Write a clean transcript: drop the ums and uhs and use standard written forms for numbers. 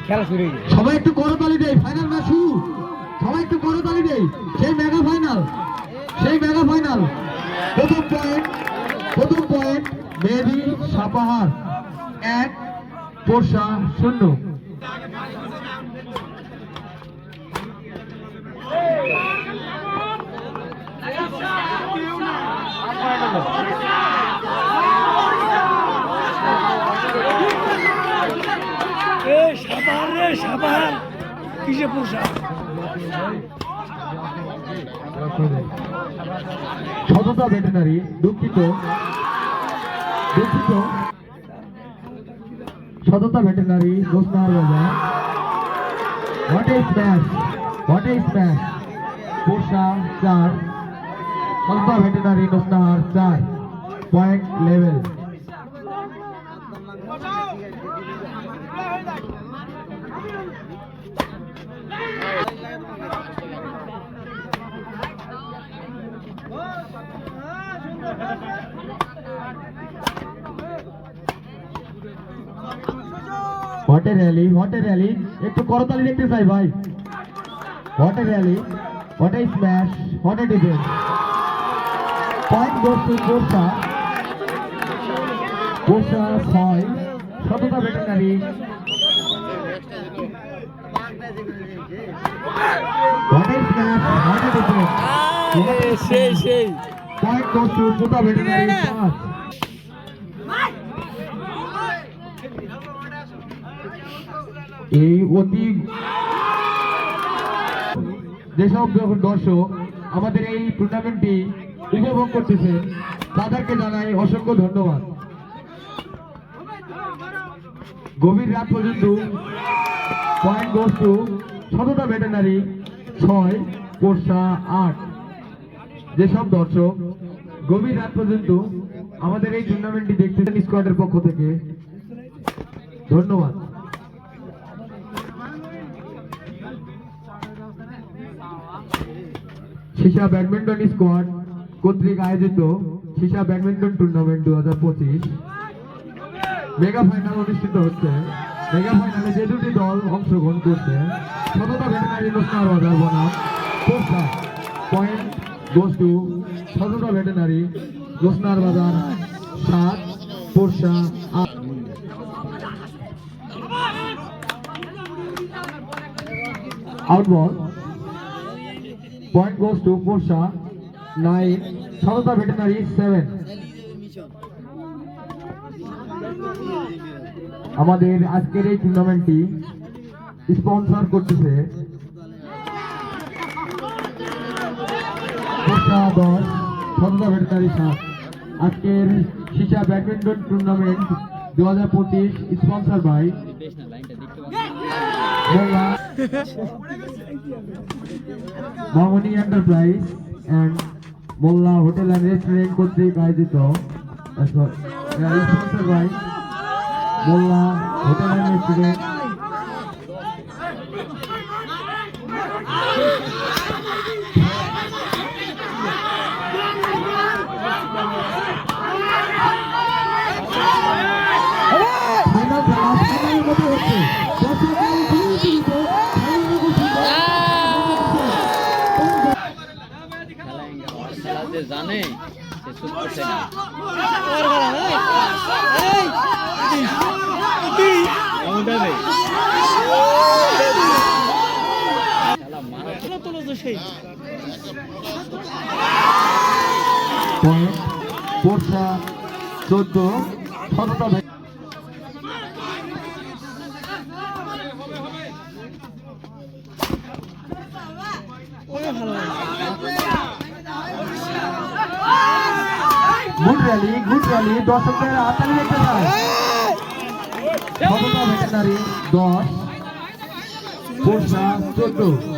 খেলা শুরু হয়ে গেছে। সবাই একটু করতালি দেয়, ফাইনাল ম্যাচ শুরু। সবাই একটু করতালি দেয়, সেই মেগা ফাইনাল, সেই মেগা ফাইনাল। প্রথম পয়েন্ট মেহেদী সাপাহার 1, পোরশা 0। সাপাহার কিসে পোষা সততা ভেটেনারি, দুঃখিত সততা ভেটেনারি গোসনার বাজার। হোয়াট এ স্ম্যাশ, পোষা 4, সততা ভেটেনারি গোসনার 4 point level. What a rally, একটু করতালি দেখতে চাই ভাই। What a rally, what a smash, what a defense. Point goes to Porsha 6, সততা veterinary. What a smash, what a defense. সেই Point goes to সততা ভেটেনারি 5। এই অতি যেসব দর্শক আমাদের এই টুর্নামেন্টটি উপভোগ করতেছে তাদেরকে জানাই অসংখ্য ধন্যবাদ। গভীর রাত পর্যন্ত পয়েন্ট গোস টু সততা ভেটেনারি 6, পোরশা 8। যেসব দর্শক গভীর রাত পর্যন্ত আমাদের এই টুর্নামেন্টটি দেখতেছেন স্কোয়াডের পক্ষ থেকে ধন্যবাদ। সীসা ব্যাডমিন্টন স্কোয়াড কর্তৃক আয়োজিত সীসা ব্যাডমিন্টন টুর্নামেন্ট 2025 মেগা ফাইনাল অনুষ্ঠিত হচ্ছে। মেগা ফাইনালে যে দুটি দল অংশগ্রহণ করছে, সততা ভেটেনারি গোসনার বাজার বনাম পোরশা। পয়েন্ট গোস টু সততা ভেটেনারি গোসনার বাজার 7, Porsha 8। আউটবল। Point goes to Porsha 9, সততা ভেটেনারি 7। আমাদের আজকের এই টুর্নামেন্টটি স্পন্সর করতেছে পোরশা 10, সততা ভেটেনারি 7। আজকের সীসা badminton tournament 2025 sponsor by Mamoni enterprise and Molla hotel and restaurant কর্তৃক আয়োজিত। Sponsor by Molla hotel and restaurant. জানে পোরশা 14, সততা গুড র্যালি দর্শকদের হাততালি দেখতে চাই। সততা ভেটেনারি 10, পোরশা 14।